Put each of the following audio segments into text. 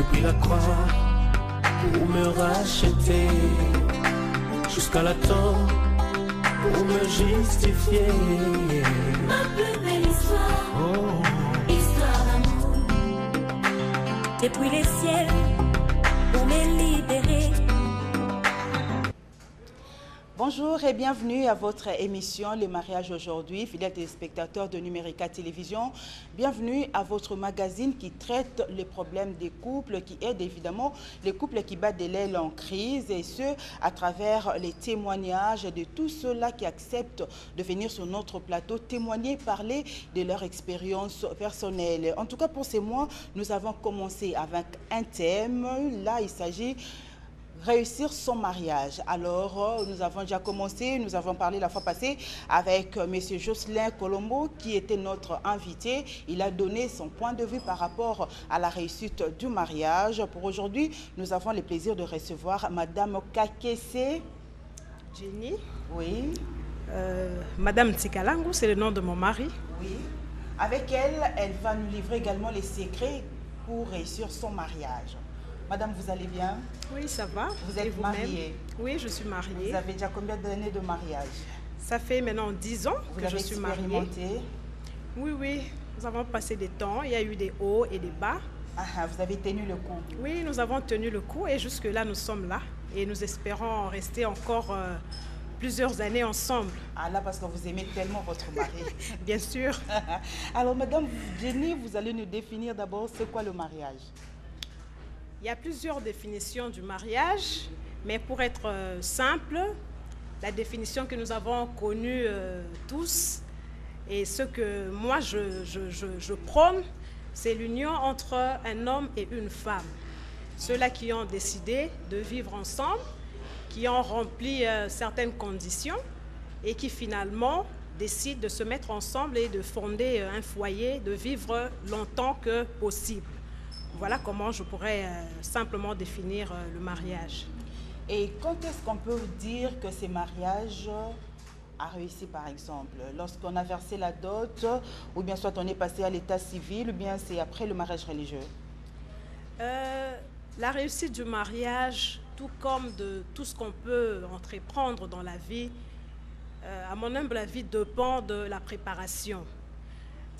depuis la croix pour me racheter, jusqu'à la tombe pour me justifier. Ma plus belle histoire, histoire d'amour, depuis les ciels pour me libérer. Bonjour et bienvenue à votre émission Le mariage aujourd'hui, fidèles téléspectateurs de Numérica Télévision. Bienvenue à votre magazine qui traite les problèmes des couples, qui aide évidemment les couples qui battent de l'aile en crise, et ce, à travers les témoignages de tous ceux-là qui acceptent de venir sur notre plateau, témoigner, parler de leur expérience personnelle. En tout cas, pour ces mois, nous avons commencé avec un thème. Là, il s'agit réussir son mariage. Alors, nous avons déjà commencé, nous avons parlé la fois passée avec M. Jocelyn Colombo qui était notre invité. Il a donné son point de vue par rapport à la réussite du mariage. Pour aujourd'hui, nous avons le plaisir de recevoir Madame Kakese Jenny. Oui. Madame Tsikalangu, c'est le nom de mon mari. Oui. Avec elle, elle va nous livrer également les secrets pour réussir son mariage. Madame, vous allez bien? Oui, ça va. Vous êtes mariée? Oui, je suis mariée. Vous avez déjà combien d'années de mariage? Ça fait maintenant 10 ans que je suis mariée. Vous l'avez expérimenté? Oui, oui. Nous avons passé des temps. Il y a eu des hauts et des bas. Ah, vous avez tenu le coup? Oui, nous avons tenu le coup et jusque-là, nous sommes là. Et nous espérons rester encore plusieurs années ensemble. Ah là, parce que vous aimez tellement votre mari. Bien sûr. Alors, Madame Jenny, vous allez nous définir d'abord c'est quoi le mariage? Il y a plusieurs définitions du mariage, mais pour être simple, la définition que nous avons connue tous et ce que moi je prône, c'est l'union entre un homme et une femme. Ceux-là qui ont décidé de vivre ensemble, qui ont rempli certaines conditions et qui finalement décident de se mettre ensemble et de fonder un foyer, de vivre longtemps que possible. Voilà comment je pourrais simplement définir le mariage. Et quand est-ce qu'on peut dire que ce mariage a réussi, par exemple? Lorsqu'on a versé la dot, ou bien soit on est passé à l'état civil, ou bien c'est après le mariage religieux? La réussite du mariage, tout comme de tout ce qu'on peut entreprendre dans la vie, à mon humble avis, dépend de la préparation.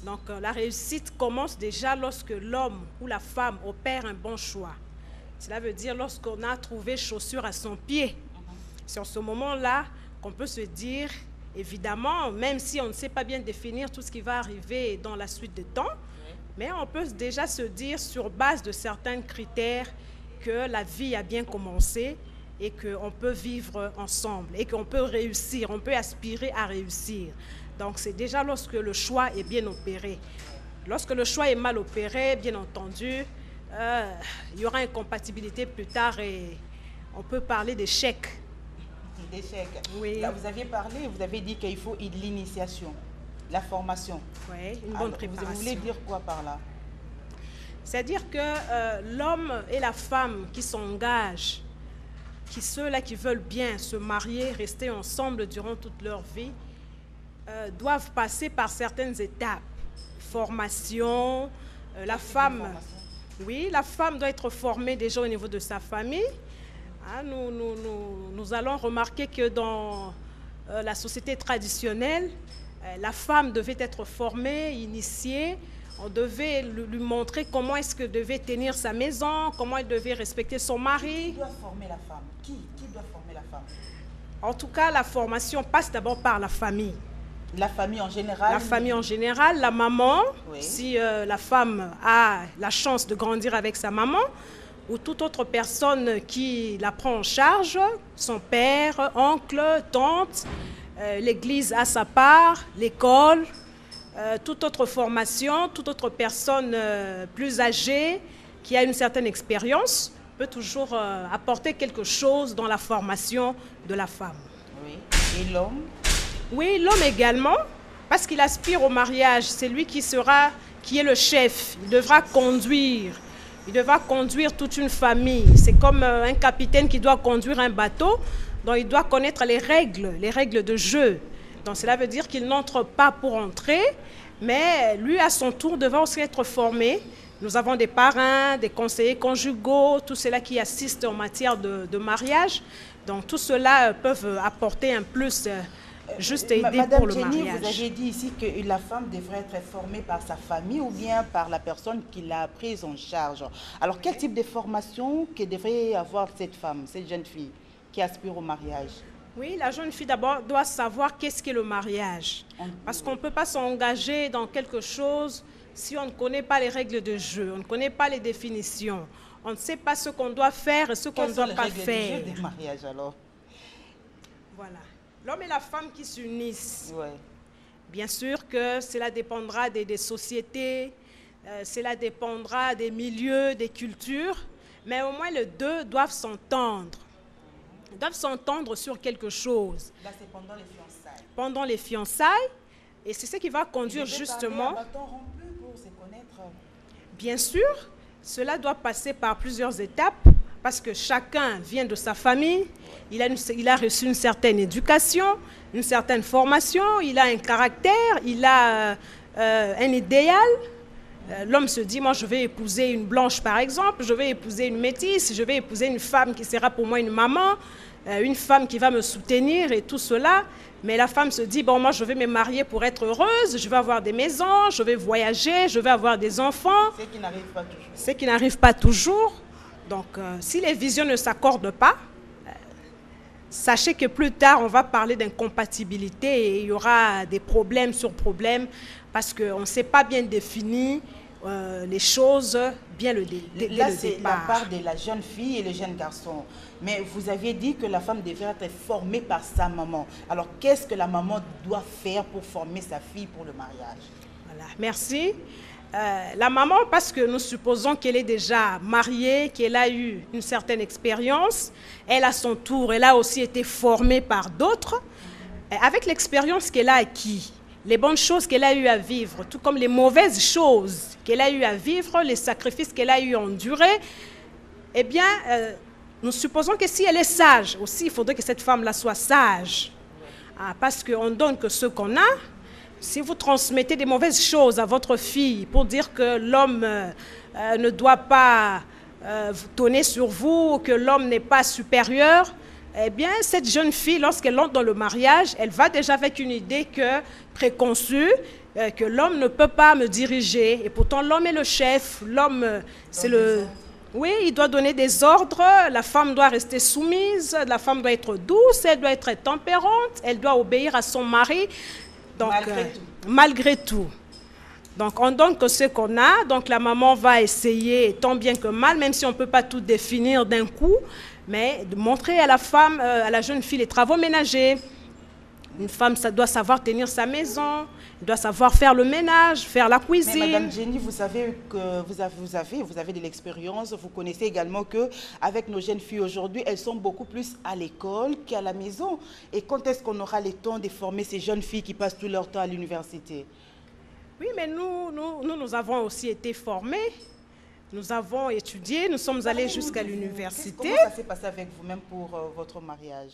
Donc la réussite commence déjà lorsque l'homme ou la femme opère un bon choix. Cela veut dire lorsqu'on a trouvé chaussure à son pied. C'est en ce moment-là qu'on peut se dire, évidemment, même si on ne sait pas bien définir tout ce qui va arriver dans la suite du temps, mais on peut déjà se dire sur base de certains critères que la vie a bien commencé et qu'on peut vivre ensemble et qu'on peut réussir, on peut aspirer à réussir. Donc c'est déjà lorsque le choix est bien opéré. Lorsque le choix est mal opéré, bien entendu, il y aura incompatibilité plus tard et on peut parler d'échec. D'échec. Oui. Là, vous aviez parlé, vous avez dit qu'il faut l'initiation, la formation. Oui, une bonne préparation. Vous voulez dire quoi par là? C'est-à-dire que l'homme et la femme qui s'engagent, ceux-là qui veulent bien se marier, rester ensemble durant toute leur vie, doivent passer par certaines étapes. Formation, la femme, oui, la femme doit être formée déjà au niveau de sa famille. Hein, nous allons remarquer que dans la société traditionnelle, la femme devait être formée, initiée. On devait lui montrer comment est-ce que devait tenir sa maison, comment elle devait respecter son mari. Qui doit former la femme? Qui doit former la femme? En tout cas, la formation passe d'abord par la famille. La famille en général? La famille en général, la maman, oui. Si la femme a la chance de grandir avec sa maman, ou toute autre personne qui la prend en charge, son père, oncle, tante, l'église a sa part, l'école, toute autre formation, toute autre personne plus âgée qui a une certaine expérience peut toujours apporter quelque chose dans la formation de la femme. Oui. Et l'homme? Oui, l'homme également, parce qu'il aspire au mariage, c'est lui qui est le chef. Il devra conduire toute une famille. C'est comme un capitaine qui doit conduire un bateau, donc il doit connaître les règles de jeu. Donc cela veut dire qu'il n'entre pas pour entrer, mais lui à son tour devra aussi être formé Nous avons des parrains, des conseillers conjugaux, tout cela qui assistent en matière de mariage. Donc tout cela peuvent apporter un plus juste aider Madame pour le Jenny, mariage. vous avez dit ici que la femme devrait être formée par sa famille ou bien par la personne qui l'a prise en charge. Alors quel type de formation que devrait avoir cette femme, cette jeune fille qui aspire au mariage? Oui, la jeune fille d'abord doit savoir qu'est-ce qu'est le mariage. Parce qu'on ne peut pas s'engager dans quelque chose si on ne connaît pas les règles de jeu, on ne connaît pas les définitions, on ne sait pas ce qu'on doit faire et ce qu'on ne doit pas faire. Quelles sont les règles du jeu du mariage alors? Voilà. L'homme et la femme qui s'unissent. Ouais. Bien sûr que cela dépendra des sociétés, cela dépendra des milieux, des cultures, mais au moins les deux doivent s'entendre. Ils doivent s'entendre sur quelque chose. Là, c'est pendant les fiançailles. Pendant les fiançailles, et c'est ce qui va conduire justement... Pour se connaître. Bien sûr, cela doit passer par plusieurs étapes, parce que chacun vient de sa famille, il a reçu une certaine éducation, une certaine formation, il a un caractère, il a un idéal. L'homme se dit, moi je vais épouser une blanche par exemple, je vais épouser une métisse, je vais épouser une femme qui sera pour moi une maman, une femme qui va me soutenir et tout cela. Mais la femme se dit, bon moi je vais me marier pour être heureuse, je vais avoir des maisons, je vais voyager, je vais avoir des enfants. Ce qui n'arrive pas toujours. Ce qui n'arrive pas toujours. Donc si les visions ne s'accordent pas, sachez que plus tard on va parler d'incompatibilité et il y aura des problèmes sur problèmes parce qu'on ne sait pas bien définir les choses, bien le départ. Là, c'est la part de la jeune fille et le jeune garçon. Mais vous aviez dit que la femme devrait être formée par sa maman. Alors, qu'est-ce que la maman doit faire pour former sa fille pour le mariage? Voilà, merci. La maman, parce que nous supposons qu'elle est déjà mariée, qu'elle a eu une certaine expérience, elle à son tour, elle a aussi été formée par d'autres. Avec l'expérience qu'elle a acquise, les bonnes choses qu'elle a eu à vivre, tout comme les mauvaises choses qu'elle a eu à vivre, les sacrifices qu'elle a eu à endurer, eh bien, nous supposons que si elle est sage, aussi il faudrait que cette femme-là soit sage. Parce qu'on donne que ce qu'on a. Si vous transmettez des mauvaises choses à votre fille pour dire que l'homme ne doit pas tonner sur vous, que l'homme n'est pas supérieur, eh bien, cette jeune fille, lorsqu'elle entre dans le mariage, elle va déjà avec une idée préconçue, que l'homme ne peut pas me diriger. Et pourtant, l'homme est le chef, l'homme, c'est le... Oui, il doit donner des ordres, la femme doit rester soumise, la femme doit être douce, elle doit être tempérante, elle doit obéir à son mari. Donc, malgré tout. Donc, on donne que ce qu'on a. Donc, la maman va essayer, tant bien que mal, même si on ne peut pas tout définir d'un coup, mais de montrer à la femme, à la jeune fille, les travaux ménagers. Une femme, ça doit savoir tenir sa maison, elle doit savoir faire le ménage, faire la cuisine. Mais Madame Jenny, vous savez que vous avez de l'expérience. Vous connaissez également qu'avec nos jeunes filles aujourd'hui, elles sont beaucoup plus à l'école qu'à la maison. Et quand est-ce qu'on aura le temps de former ces jeunes filles qui passent tout leur temps à l'université? Oui, mais nous avons aussi été formés. Nous avons étudié, nous sommes allés jusqu'à l'université. Comment ça s'est passé avec vous-même pour votre mariage?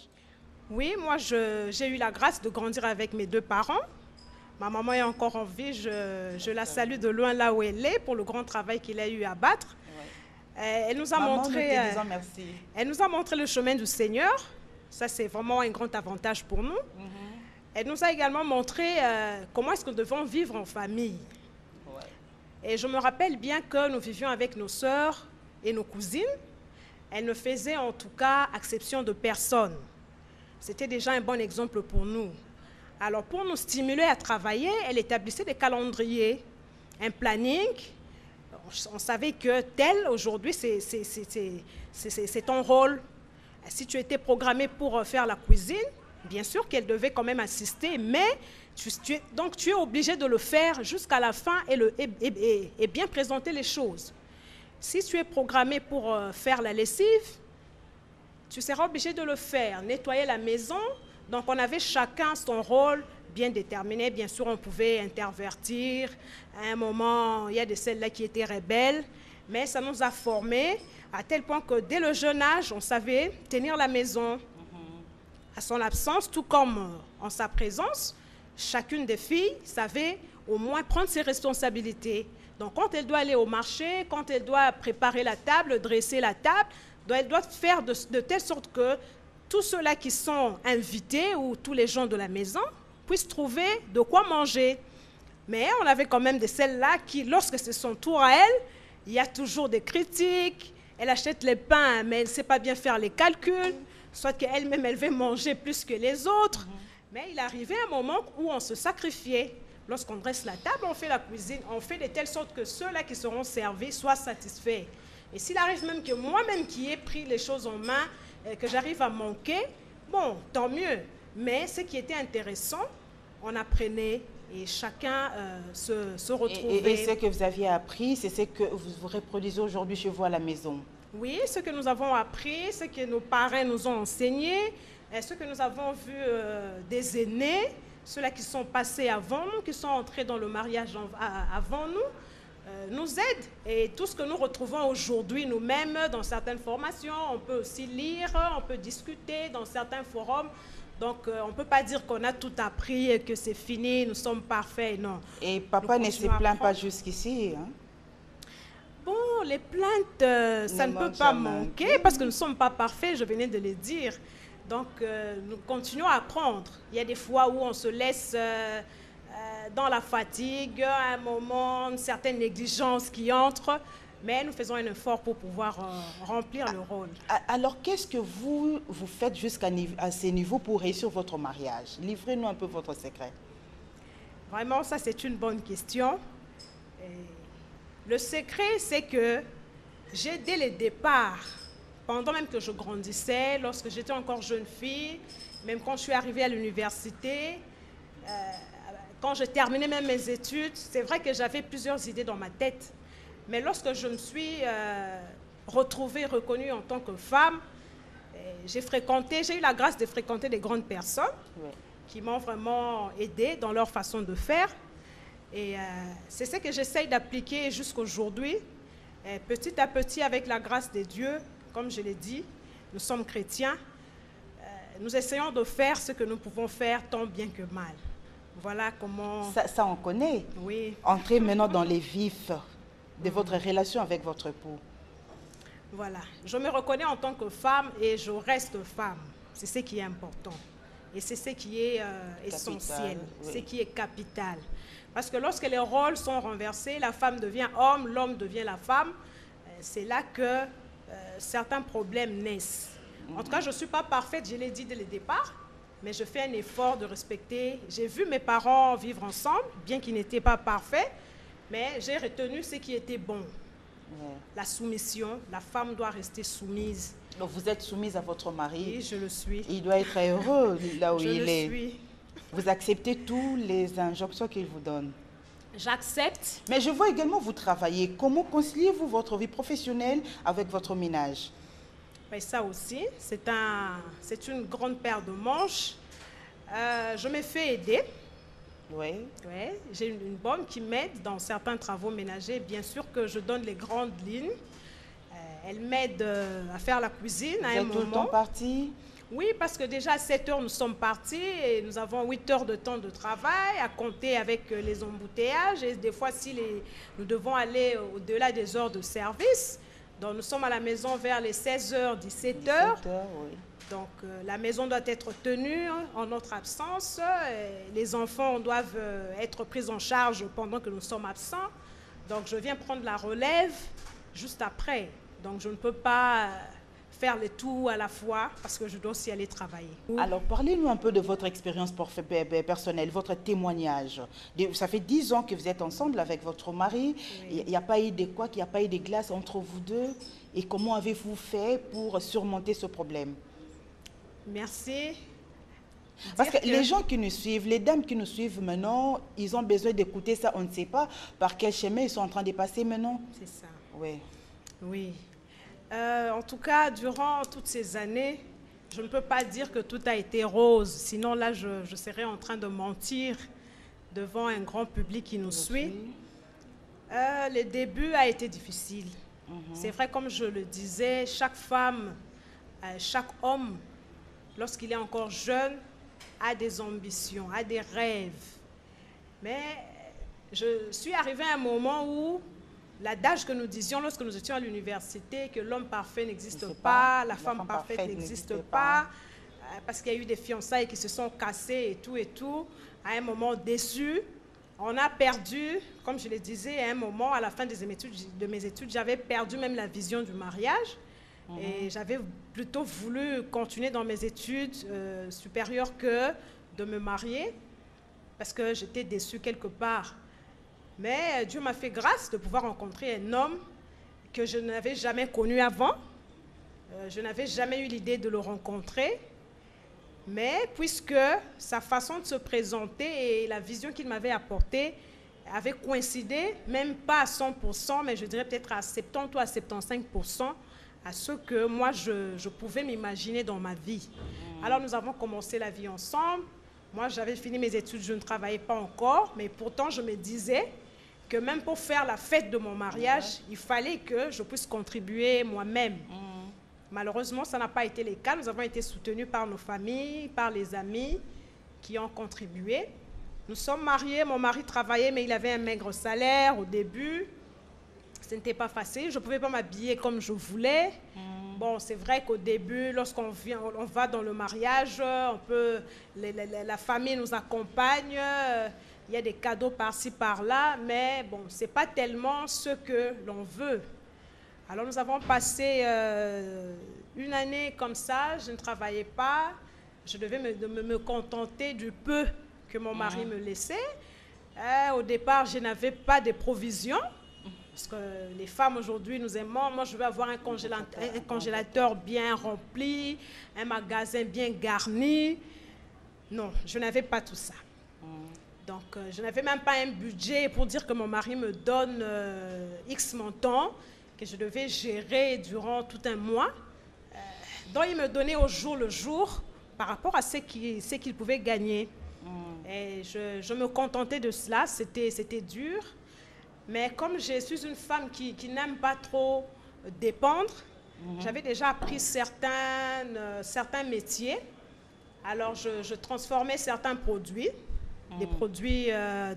Oui, moi, j'ai eu la grâce de grandir avec mes deux parents. Ma maman est encore en vie, je la salue de loin là où elle est pour le grand travail qu'il a eu à battre. Ouais. Elle nous a montré le chemin du Seigneur. Ça, c'est vraiment un grand avantage pour nous. Elle nous a également montré comment est-ce que nous devons vivre en famille. Ouais. Et je me rappelle bien que nous vivions avec nos sœurs et nos cousines. Elles ne faisaient en tout cas exception de personne. C'était déjà un bon exemple pour nous. Alors, pour nous stimuler à travailler, elle établissait des calendriers, un planning. On savait que tel, aujourd'hui, c'est ton rôle. Si tu étais programmé pour faire la cuisine, bien sûr qu'elle devait quand même assister, mais tu es obligé de le faire jusqu'à la fin et bien présenter les choses. Si tu es programmé pour faire la lessive, tu seras obligé de le faire, nettoyer la maison. Donc, on avait chacun son rôle bien déterminé. Bien sûr, on pouvait intervertir. À un moment, il y a de celles-là qui étaient rebelles. Mais ça nous a formés à tel point que dès le jeune âge, on savait tenir la maison. À son absence, tout comme en sa présence, chacune des filles savait au moins prendre ses responsabilités, Donc, quand elle doit aller au marché, quand elle doit préparer la table, dresser la table, elle doit faire de telle sorte que tous ceux-là qui sont invités ou tous les gens de la maison puissent trouver de quoi manger. Mais on avait quand même de celles-là qui, lorsque c'est son tour à elle, il y a toujours des critiques. Elle achète les pains, mais elle ne sait pas bien faire les calculs. Soit qu'elle-même, elle veut manger plus que les autres. Mais il arrivait un moment où on se sacrifiait. Lorsqu'on dresse la table, on fait la cuisine, on fait de telle sorte que ceux-là qui seront servis soient satisfaits. Et s'il arrive même que moi-même qui ai pris les choses en main, que j'arrive à manquer, bon, tant mieux. Mais ce qui était intéressant, on apprenait et chacun se retrouvait. Et ce que vous aviez appris, c'est ce que vous reproduisez aujourd'hui chez vous à la maison? Oui, ce que nous avons appris, ce que nos parents nous ont enseigné, ce que nous avons vu des aînés, ceux-là qui sont passés avant nous, qui sont entrés dans le mariage avant nous aident. Et tout ce que nous retrouvons aujourd'hui nous-mêmes dans certaines formations, on peut aussi lire, on peut discuter dans certains forums. Donc, on ne peut pas dire qu'on a tout appris, que c'est fini, nous sommes parfaits, non. Et papa ne se plaint pas jusqu'ici, hein? Bon, les plaintes, ça ne peut pas manquer parce que nous ne sommes pas parfaits, je venais de le dire. Donc, nous continuons à apprendre. Il y a des fois où on se laisse dans la fatigue, à un moment, une certaine négligence qui entre, mais nous faisons un effort pour pouvoir remplir le rôle. Alors, qu'est-ce que vous faites jusqu'à ce niveau pour réussir votre mariage? Livrez-nous un peu votre secret. Vraiment, ça, c'est une bonne question. Le secret, c'est que j'ai, dès le départ, pendant même que je grandissais, lorsque j'étais encore jeune fille, même quand je suis arrivée à l'université, quand je terminais même mes études, c'est vrai que j'avais plusieurs idées dans ma tête. Mais lorsque je me suis retrouvée, reconnue en tant que femme, j'ai eu la grâce de fréquenter des grandes personnes qui m'ont vraiment aidée dans leur façon de faire. Et c'est ce que j'essaye d'appliquer jusqu'aujourd'hui. Petit à petit, avec la grâce de Dieu, comme je l'ai dit, nous sommes chrétiens. Nous essayons de faire ce que nous pouvons faire tant bien que mal. Voilà comment... Ça on connaît. Oui. Entrez maintenant dans les vifs de votre relation avec votre époux. Voilà. Je me reconnais en tant que femme et je reste femme. C'est ce qui est important. Et c'est ce qui est essentiel, oui. Ce qui est capital. Parce que lorsque les rôles sont renversés, la femme devient homme, l'homme devient la femme, c'est là que certains problèmes naissent. En tout cas, je ne suis pas parfaite, je l'ai dit dès le départ, mais je fais un effort de respecter. J'ai vu mes parents vivre ensemble, bien qu'ils n'étaient pas parfaits, mais j'ai retenu ce qui était bon. La soumission, la femme doit rester soumise. Donc vous êtes soumise à votre mari. Oui, je le suis. Il doit être heureux là où il est. Je le suis. Vous acceptez toutes les injonctions qu'il vous donne? J'accepte. Mais je vois également vous travailler. Comment conciliez-vous votre vie professionnelle avec votre ménage? Ben ça aussi, c'est une grande paire de manches. Je me fais aider. Oui. Oui, j'ai une bonne qui m'aide dans certains travaux ménagers. Bien sûr que je donne les grandes lignes. Elle m'aide à faire la cuisine à un moment. Vous êtes tout le temps partie? Oui, parce que déjà à 7 heures, nous sommes partis et nous avons 8 heures de temps de travail à compter avec les embouteillages. Et des fois, si nous devons aller au-delà des heures de service, donc nous sommes à la maison vers les 16 heures, 17 heures. Oui. Donc la maison doit être tenue en notre absence. Les enfants doivent être pris en charge pendant que nous sommes absents. Donc je viens prendre la relève juste après. Donc je ne peux pas faire le tout à la fois parce que je dois aussi aller travailler. Alors, parlez-nous un peu de votre expérience personnelle, votre témoignage. Ça fait 10 ans que vous êtes ensemble avec votre mari. Oui. Il n'y a pas eu de quoi, il n'y a pas eu de glace entre vous deux. Et comment avez-vous fait pour surmonter ce problème? Merci. Parce que les gens qui nous suivent, les dames qui nous suivent maintenant, ils ont besoin d'écouter ça. On ne sait pas par quel chemin ils sont en train de passer maintenant. C'est ça. Oui. Oui. En tout cas, durant toutes ces années, je ne peux pas dire que tout a été rose. Sinon, là, je serais en train de mentir devant un grand public qui nous suit. Le début a été difficile. C'est vrai, comme je le disais, chaque femme, chaque homme, lorsqu'il est encore jeune, a des ambitions, a des rêves. Mais je suis arrivée à un moment où l'adage que nous disions lorsque nous étions à l'université, que l'homme parfait n'existe pas, la femme parfaite n'existe pas, parce qu'il y a eu des fiançailles qui se sont cassées et tout, à un moment déçu, on a perdu, comme je le disais, à un moment, à la fin de mes études, j'avais perdu même la vision du mariage. Et j'avais plutôt voulu continuer dans mes études supérieures que de me marier, parce que j'étais déçue quelque part. Mais Dieu m'a fait grâce de pouvoir rencontrer un homme que je n'avais jamais connu avant. Je n'avais jamais eu l'idée de le rencontrer. Mais puisque sa façon de se présenter et la vision qu'il m'avait apportée avaient coïncidé, même pas à 100%, mais je dirais peut-être à 70 ou à 75%, à ce que moi je pouvais m'imaginer dans ma vie. Alors nous avons commencé la vie ensemble. Moi j'avais fini mes études, je ne travaillais pas encore, mais pourtant je me disais que même pour faire la fête de mon mariage, il fallait que je puisse contribuer moi-même. Malheureusement, ça n'a pas été le cas. Nous avons été soutenus par nos familles, par les amis qui ont contribué. Nous sommes mariés, mon mari travaillait, mais il avait un maigre salaire au début. Ce n'était pas facile, je ne pouvais pas m'habiller comme je voulais. Bon, c'est vrai qu'au début, lorsqu'on va dans le mariage, la famille nous accompagne, il y a des cadeaux par-ci, par-là, mais bon, ce n'est pas tellement ce que l'on veut. Alors nous avons passé une année comme ça, je ne travaillais pas, je devais me contenter du peu que mon mari me laissait. Au départ, je n'avais pas de provisions, parce que les femmes aujourd'hui nous aimons. Moi, je veux avoir un congélateur bien rempli, un magasin bien garni. Non, je n'avais pas tout ça. Donc, je n'avais même pas un budget pour dire que mon mari me donne X montant, que je devais gérer durant tout un mois. Donc, il me donnait au jour le jour par rapport à ce qu'il pouvait gagner. Et je me contentais de cela, c'était dur. Mais comme je suis une femme qui n'aime pas trop dépendre, j'avais déjà appris certains métiers. Alors, je transformais certains produits, des produits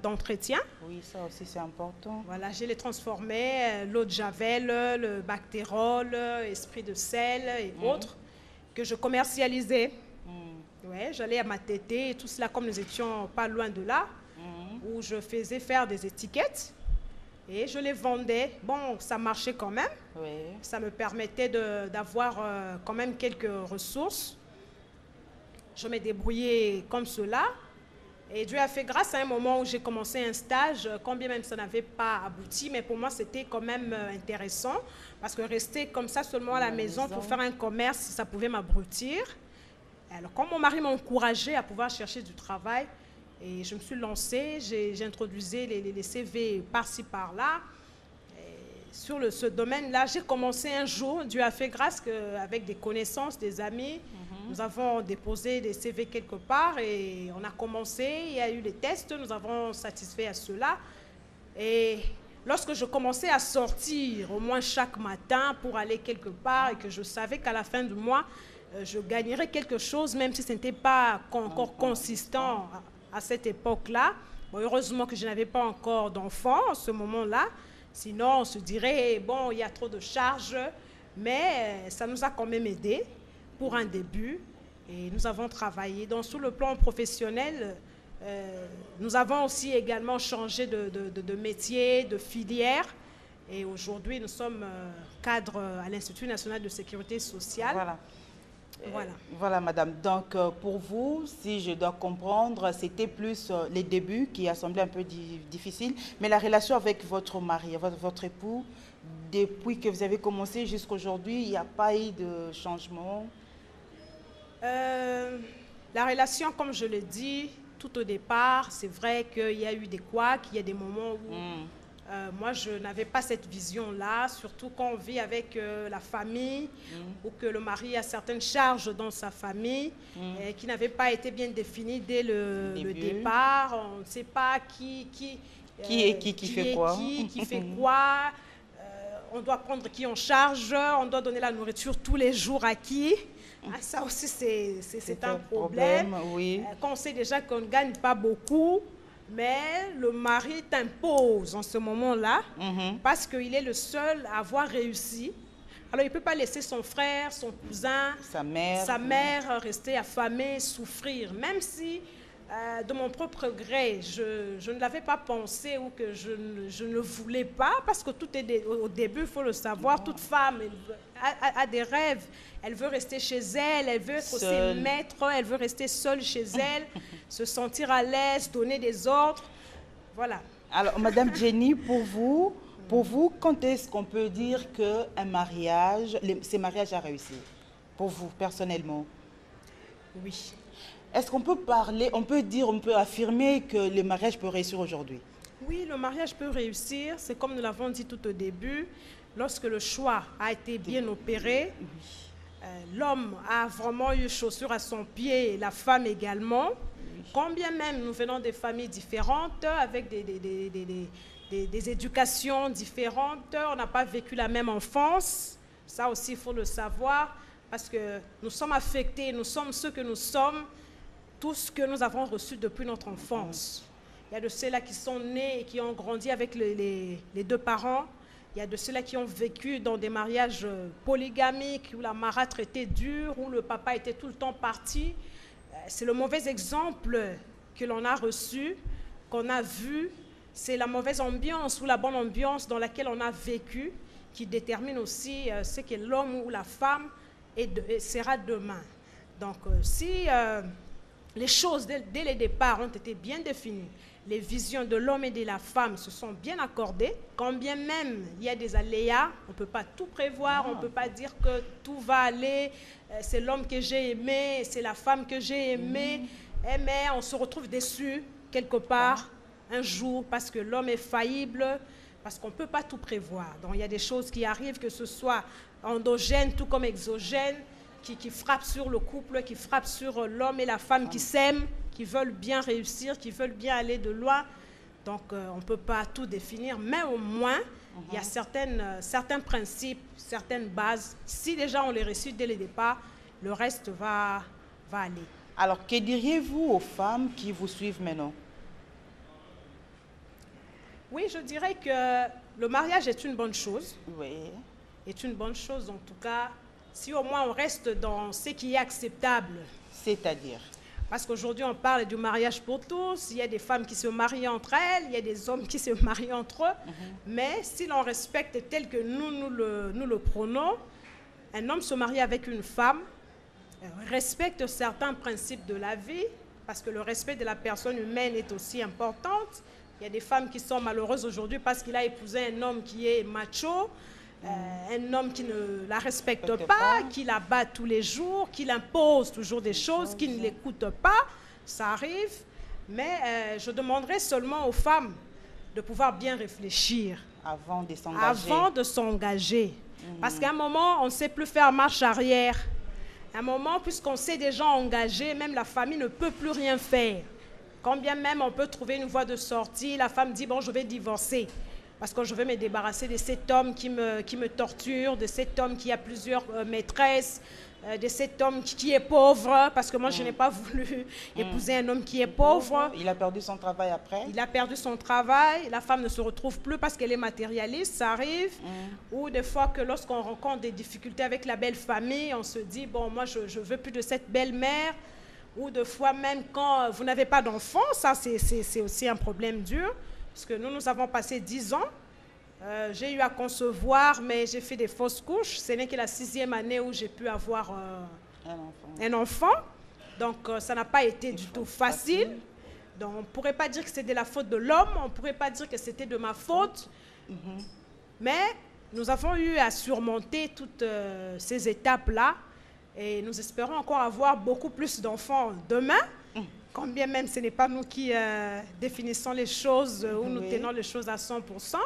d'entretien. Oui, ça aussi c'est important. Voilà, je les transformais, l'eau de Javel, le Bactérol, esprit de sel et autres, que je commercialisais. Ouais, j'allais à Matete et tout cela, comme nous étions pas loin de là, où je faisais faire des étiquettes et je les vendais. Bon, ça marchait quand même. Oui. Ça me permettait d'avoir quand même quelques ressources. Je me débrouillais comme cela. Et Dieu a fait grâce à un moment où j'ai commencé un stage, quand bien même ça n'avait pas abouti, mais pour moi c'était quand même intéressant, parce que rester comme ça seulement à la maison pour faire un commerce, ça pouvait m'abrutir. Alors quand mon mari m'a encouragée à pouvoir chercher du travail, et je me suis lancée, j'ai introduit les CV par-ci par-là. Sur ce domaine-là, j'ai commencé un jour, Dieu a fait grâce avec des connaissances, des amis, nous avons déposé des CV quelque part et on a commencé, il y a eu des tests, nous avons satisfait à cela. Et lorsque je commençais à sortir au moins chaque matin pour aller quelque part et que je savais qu'à la fin du mois, je gagnerais quelque chose, même si ce n'était pas encore consistant à cette époque-là. Bon, heureusement que je n'avais pas encore d'enfants à ce moment-là. Sinon, on se dirait, bon, il y a trop de charges, mais ça nous a quand même aidé pour un début. Et nous avons travaillé. Donc, sur le plan professionnel, nous avons aussi également changé de métier, de filière. Et aujourd'hui, nous sommes cadres à l'Institut national de sécurité sociale. Voilà. Voilà, madame. Donc, pour vous, si je dois comprendre, c'était plus les débuts qui a semblé un peu difficile, mais la relation avec votre mari, votre époux, depuis que vous avez commencé jusqu'à aujourd'hui, il n'y a pas eu de changement? La relation, comme je le dis, tout au départ, c'est vrai qu'il y a eu des couacs, il y a des moments où moi, je n'avais pas cette vision-là, surtout quand on vit avec la famille ou que le mari a certaines charges dans sa famille qui n'avaient pas été bien définies dès le départ. On ne sait pas qui fait quoi. On doit prendre qui en charge, on doit donner la nourriture tous les jours à qui. Ça aussi, c'est un problème. Oui. Quand on sait déjà qu'on ne gagne pas beaucoup, Mais le mari t'impose en ce moment-là parce qu'il est le seul à avoir réussi. Alors, il ne peut pas laisser son frère, son cousin, sa mère rester affamée, souffrir. Même si, de mon propre gré, je ne l'avais pas pensé ou que je ne voulais pas, parce que tout est au début, il faut le savoir, toute femme a des rêves. Elle veut rester chez elle, elle veut être aussi maître, elle veut rester seule chez elle, se sentir à l'aise, donner des ordres. Voilà. Alors, Madame Jenny, pour vous, quand est-ce qu'on peut dire qu'un mariage, ces mariages a réussi? Pour vous, personnellement? Oui. Est-ce qu'on peut parler, on peut affirmer que le mariage peut réussir aujourd'hui? Oui, le mariage peut réussir. C'est comme nous l'avons dit tout au début, lorsque le choix a été bien opéré, l'homme a vraiment eu chaussure à son pied et la femme également. Combien même nous venons des familles différentes, avec des éducations différentes, on n'a pas vécu la même enfance, ça aussi il faut le savoir, parce que nous sommes affectés, nous sommes ceux que nous sommes, tout ce que nous avons reçu depuis notre enfance. Il y a de ceux-là qui sont nés et qui ont grandi avec les deux parents, il y a de ceux-là qui ont vécu dans des mariages polygamiques, où la marâtre était dure, où le papa était tout le temps parti. C'est le mauvais exemple que l'on a reçu, qu'on a vu. C'est la mauvaise ambiance ou la bonne ambiance dans laquelle on a vécu qui détermine aussi ce que l'homme ou la femme sera demain. Donc, si les choses dès le départ ont été bien définies, les visions de l'homme et de la femme se sont bien accordées, quand bien même il y a des aléas, on ne peut pas tout prévoir, on ne peut pas dire que tout va aller, c'est l'homme que j'ai aimé, c'est la femme que j'ai aimée, mais on se retrouve déçu quelque part un jour parce que l'homme est faillible, parce qu'on ne peut pas tout prévoir. Donc il y a des choses qui arrivent, que ce soit endogènes tout comme exogènes, qui frappent sur le couple, qui frappent sur l'homme et la femme qui s'aiment, qui veulent bien réussir, qui veulent bien aller de loin. Donc, on ne peut pas tout définir, mais au moins, il y a certains principes, certaines bases. Si déjà on les reçut dès le départ, le reste va aller. Alors, que diriez-vous aux femmes qui vous suivent maintenant? Oui, je dirais que le mariage est une bonne chose. Oui. Est une bonne chose, en tout cas, si au moins on reste dans ce qui est acceptable. C'est-à-dire? Parce qu'aujourd'hui, on parle du mariage pour tous. Il y a des femmes qui se marient entre elles, il y a des hommes qui se marient entre eux. Mais si l'on respecte tel que nous le prônons, un homme se marie avec une femme, respecte certains principes de la vie, parce que le respect de la personne humaine est aussi important. Il y a des femmes qui sont malheureuses aujourd'hui parce qu'il a épousé un homme qui est macho, un homme qui ne la respecte pas, qui la bat tous les jours, qui l'impose toujours des choses, qui ne l'écoute pas. Ça arrive, mais je demanderais seulement aux femmes de pouvoir bien réfléchir avant de s'engager. Parce qu'à un moment, on ne sait plus faire marche arrière. À un moment, puisqu'on s'est déjà engagé, même la famille ne peut plus rien faire. Quand bien même on peut trouver une voie de sortie, la femme dit « bon, je vais divorcer ». Parce que je veux me débarrasser de cet homme qui me torture, de cet homme qui a plusieurs maîtresses, de cet homme qui est pauvre, parce que moi, je n'ai pas voulu épouser un homme qui est pauvre. Il a perdu son travail après? Il a perdu son travail. La femme ne se retrouve plus parce qu'elle est matérialiste, ça arrive. Ou des fois que lorsqu'on rencontre des difficultés avec la belle famille, on se dit, bon, moi, je ne veux plus de cette belle-mère. Ou des fois même quand vous n'avez pas d'enfant, ça, c'est aussi un problème dur. Parce que nous avons passé 10 ans. J'ai eu à concevoir, mais j'ai fait des fausses couches. Ce n'est que la 6e année où j'ai pu avoir un enfant. Donc, ça n'a pas été du tout facile. Donc, on ne pourrait pas dire que c'était de la faute de l'homme. On ne pourrait pas dire que c'était de ma faute. Mais nous avons eu à surmonter toutes ces étapes-là. Et nous espérons encore avoir beaucoup plus d'enfants demain. Quand bien même ce n'est pas nous qui définissons les choses ou nous tenons les choses à 100%,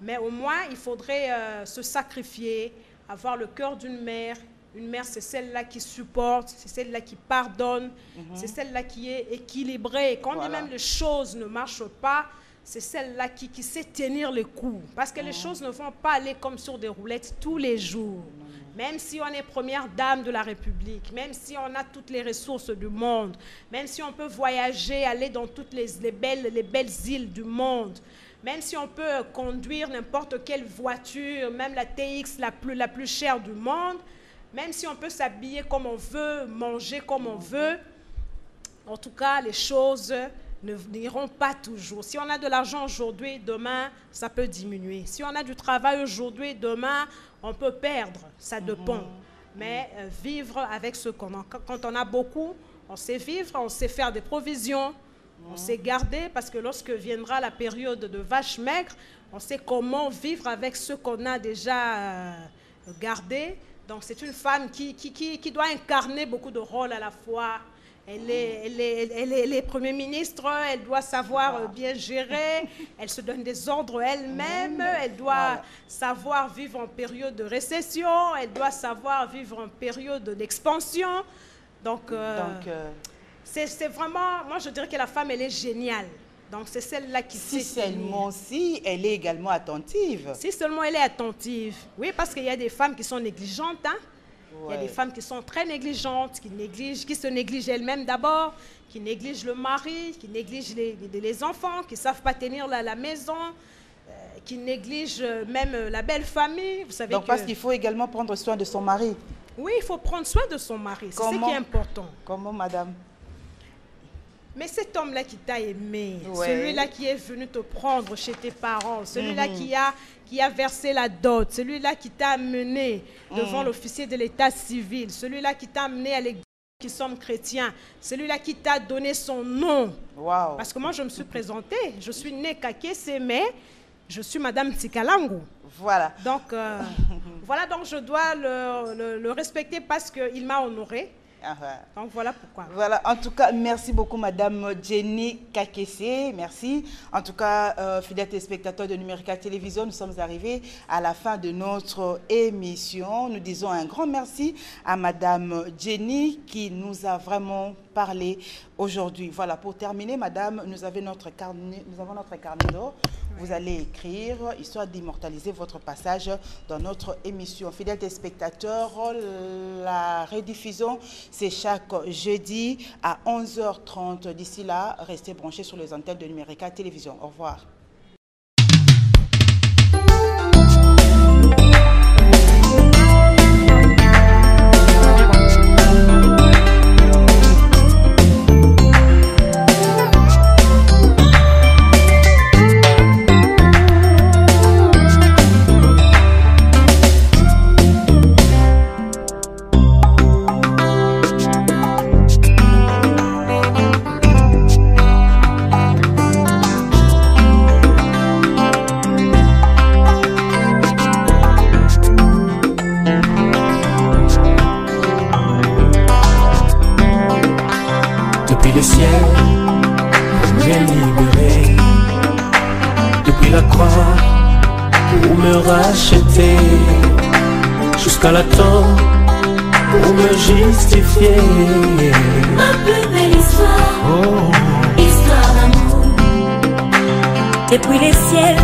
mais au moins il faudrait se sacrifier, avoir le cœur d'une mère. Une mère, c'est celle-là qui supporte, c'est celle-là qui pardonne, c'est celle-là qui est équilibrée. Quand bien même les choses ne marchent pas, c'est celle-là qui sait tenir le coup. Parce que les choses ne vont pas aller comme sur des roulettes tous les jours. Même si on est première dame de la République, même si on a toutes les ressources du monde, même si on peut voyager, aller dans toutes les belles îles du monde, même si on peut conduire n'importe quelle voiture, même la TX la plus chère du monde, même si on peut s'habiller comme on veut, manger comme on veut, en tout cas, les choses n'iront pas toujours. Si on a de l'argent aujourd'hui, demain, ça peut diminuer. Si on a du travail aujourd'hui, demain, on peut perdre. Ça dépend. Mais vivre avec ce qu'on a. Quand on a beaucoup, on sait vivre, on sait faire des provisions, on sait garder, parce que lorsque viendra la période de vache maigre, on sait comment vivre avec ce qu'on a déjà gardé. Donc c'est une femme qui doit incarner beaucoup de rôles à la fois. Elle est Premier ministre, elle doit savoir bien gérer, elle se donne des ordres elle-même, elle doit savoir vivre en période de récession, elle doit savoir vivre en période d'expansion. Donc c'est vraiment, moi je dirais que la femme, elle est géniale. Donc c'est celle-là qui sait. Si seulement si elle est également attentive. Si seulement elle est attentive. Oui, parce qu'il y a des femmes qui sont négligentes, hein. Il y a des femmes qui sont très négligentes, qui se négligent elles-mêmes d'abord, qui négligent le mari, qui négligent les enfants, qui ne savent pas tenir la maison, qui négligent même la belle famille. Vous savez. Donc parce qu'il faut également prendre soin de son mari. Oui, il faut prendre soin de son mari, c'est ce qui est important. Comment, madame? Mais cet homme-là qui t'a aimé, celui-là qui est venu te prendre chez tes parents, celui-là qui a versé la dot, celui-là qui t'a amené devant l'officier de l'état civil, celui-là qui t'a amené à l'église qui sommes chrétiens, celui-là qui t'a donné son nom. Wow. Parce que moi, je me suis présentée, je suis née Kakese, mais je suis Madame Tsikalangu. Voilà. Donc, voilà, donc je dois le respecter parce qu'il m'a honorée. Donc voilà pourquoi. Voilà, en tout cas, merci beaucoup Madame Jenny Kakese, merci. En tout cas, fidèles téléspectateurs de Numérica Télévision, nous sommes arrivés à la fin de notre émission. Nous disons un grand merci à Madame Jenny qui nous a vraiment parlé aujourd'hui. Voilà, pour terminer, Madame, nous avons notre carnet d'or. Vous allez écrire, histoire d'immortaliser votre passage dans notre émission. Fidèles téléspectateurs, la rediffusion, c'est chaque jeudi à 11h30. D'ici là, restez branchés sur les antennes de Numérica Télévision. Au revoir. Depuis le ciel, pour me libérer, depuis la croix, pour me racheter, jusqu'à la tombe, pour me justifier. Ma plus belle histoire, histoire d'amour. Depuis les ciels,